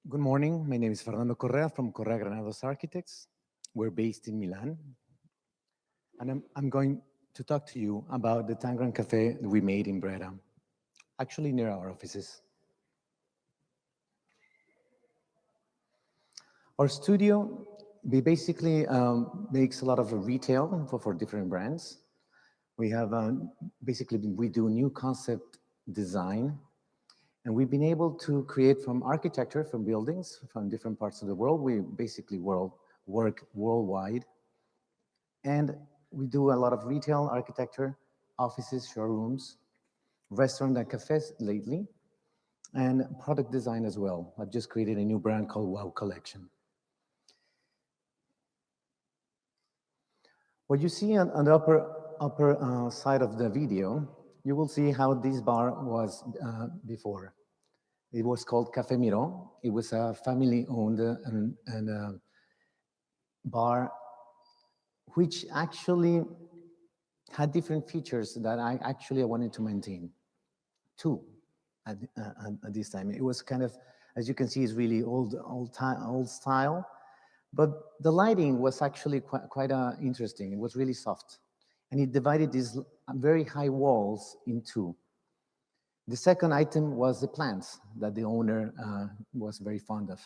Good morning. My name is Fernando Correa from Correa Granados Architects. We're based in Milan. And I'm going to talk to you about the Tangram Cafe we made in Brera, actually near our offices. Our studio, we basically makes a lot of retail for different brands. We have basically, we do new concept design. And we've been able to create from architecture, from buildings, from different parts of the world. We basically work worldwide. And we do a lot of retail architecture, offices, showrooms, restaurant and cafes lately, and product design as well. I've just created a new brand called Wow Collection. What you see on the upper side of the video, you will see how this bar was before. It was called Café Miro. It was a family-owned bar, which actually had different features that I wanted to maintain. Two at this time. It was kind of, as you can see, is really old style, but the lighting was actually quite interesting. It was really soft, and it divided these very high walls in two. The second item was the plants that the owner was very fond of.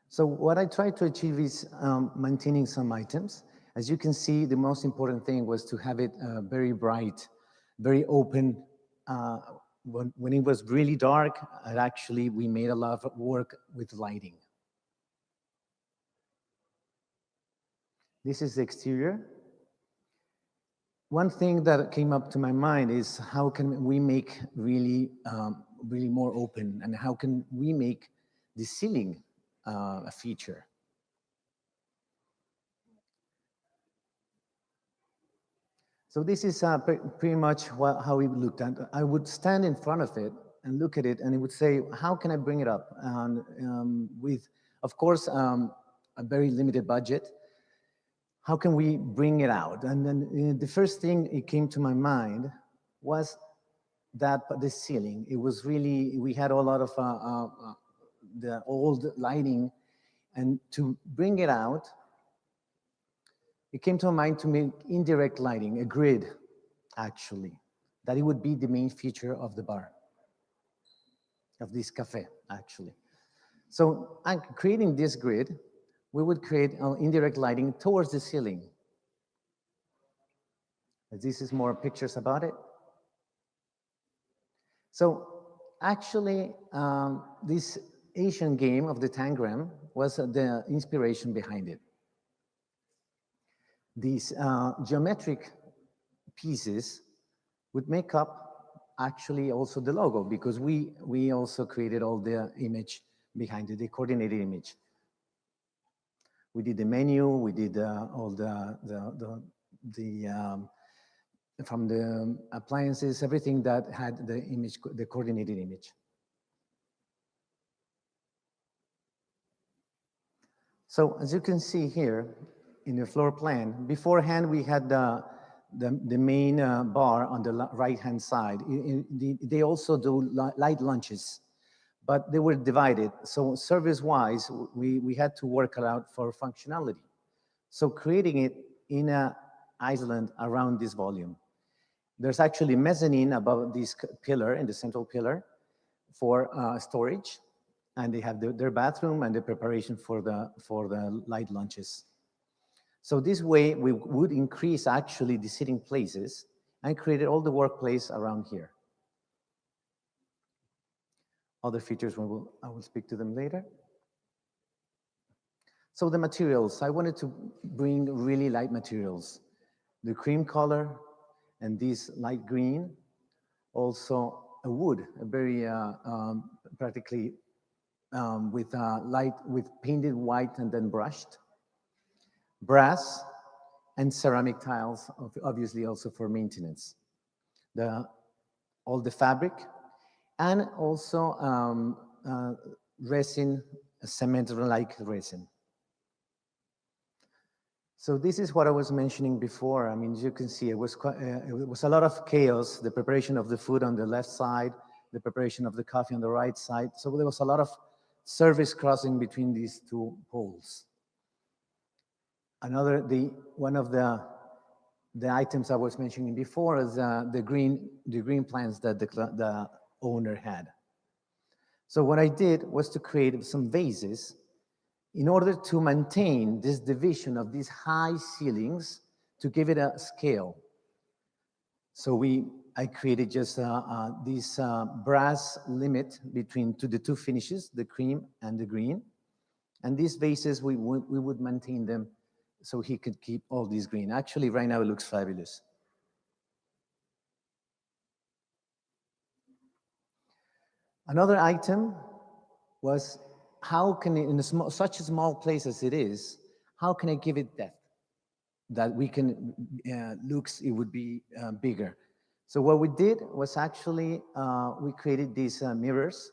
So what I tried to achieve is maintaining some items. As you can see, the most important thing was to have it very bright, very open. When it was really dark, actually we made a lot of work with lighting. This is the exterior. One thing that came up to my mind is how can we make really more open, and how can we make the ceiling a feature. So this is pretty much how we looked at. I would stand in front of it and look at it, and it would say, how can I bring it up? And with, of course, a very limited budget, how can we bring it out? And then the first thing it came to my mind was that the ceiling. It was really, we had a lot of the old lighting, and to bring it out, it came to my mind to make indirect lighting, a grid, actually, that it would be the main feature of the bar, of this cafe, actually. So creating this grid, we would create indirect lighting towards the ceiling. This is more pictures about it. So actually, this Asian game of the tangram was the inspiration behind it. These geometric pieces would make up actually also the logo, because we also created all the image behind it, the coordinated image. We did the menu, we did all from the appliances, everything that had the image, the coordinated image. So as you can see here in the floor plan, beforehand we had the main bar on the right-hand side. They also do light lunches, but they were divided. So service-wise, we had to work it out for functionality. So creating it in an island around this volume. There's actually mezzanine above this pillar, in the central pillar, for storage, and they have their bathroom and the preparation for the light lunches. So this way, we would increase actually the sitting places and created all the workplace around here. Other features, I will speak to them later. So the materials, I wanted to bring really light materials. The cream color and this light green, also a wood, a very practically with painted white and then brushed. Brass and ceramic tiles, obviously also for maintenance. All the fabric, and also resin, cement-like resin. So this is what I was mentioning before. I mean, as you can see, it was a lot of chaos, the preparation of the food on the left side, the preparation of the coffee on the right side. So there was a lot of service crossing between these two poles. One of the items I was mentioning before is the green plants that the owner had. So what I did was to create some vases in order to maintain this division of these high ceilings to give it a scale. So I created just this brass limit between the two finishes, the cream and the green. And these vases, we would maintain them so he could keep all these green. Actually, right now it looks fabulous. Another item was, how can it, in such a small place as it is, how can I give it depth? That we can, it would be bigger. So what we did was actually, we created these mirrors,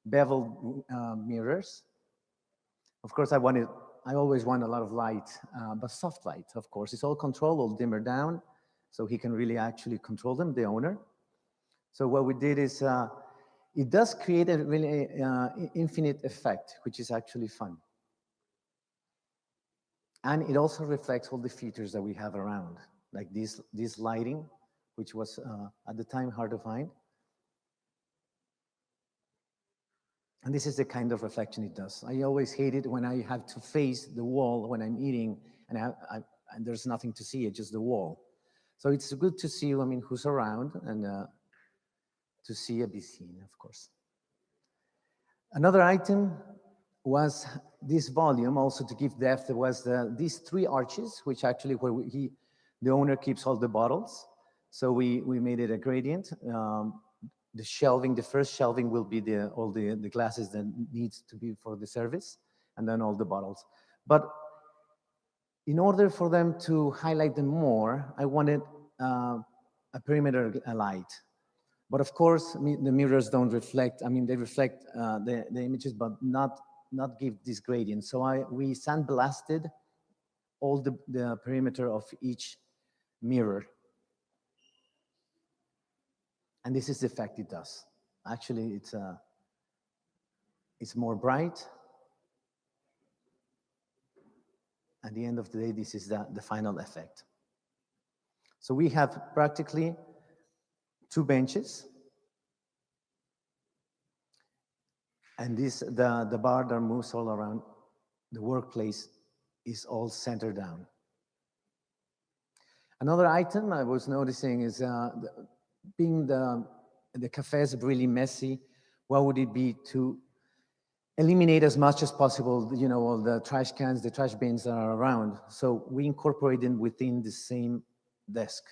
beveled mirrors. Of course, I always want a lot of light, but soft light, of course. It's all controlled, all dimmer down, so he can really actually control them, the owner. So what we did is, it does create a really infinite effect, which is actually fun. And it also reflects all the features that we have around, like this lighting, which was at the time hard to find. And this is the kind of reflection it does. I always hate it when I have to face the wall when I'm eating and there's nothing to see, it's just the wall. So it's good to see, I mean, who's around and to see and be seen, of course. Another item was this volume, also to give depth. There was these three arches, which actually where the owner keeps all the bottles. So we made it a gradient. The shelving, the first shelving will be all the glasses that needs to be for the service, and then all the bottles. But in order for them to highlight them more, I wanted a perimeter light. But of course, the mirrors don't reflect, I mean, they reflect the images, but not give this gradient. So we sandblasted all the perimeter of each mirror. And this is the effect it does. Actually, it's more bright. At the end of the day, this is the final effect. So we have practically two benches. And the bar that moves all around the workplace is all centered down. Another item I was noticing is being the cafe is really messy, what would it be to eliminate as much as possible, you know, all the trash cans, the trash bins that are around. So we incorporate them within the same desk.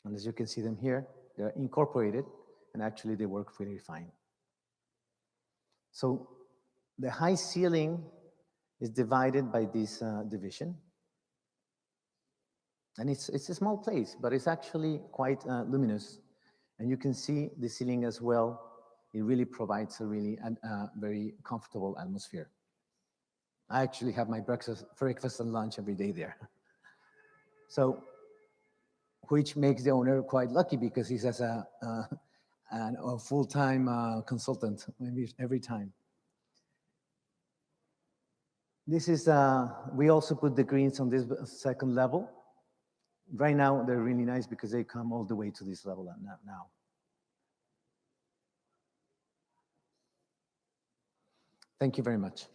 And as you can see them here, they're incorporated, and actually they work really fine. So the high ceiling is divided by this division. And it's a small place, but it's actually quite luminous. And you can see the ceiling as well. It really provides a really very comfortable atmosphere. I actually have my breakfast and lunch every day there. So, which makes the owner quite lucky because he has a full-time consultant every time. This is, we also put the greens on this second level. Right now, they're really nice because they come all the way to this level now. Thank you very much.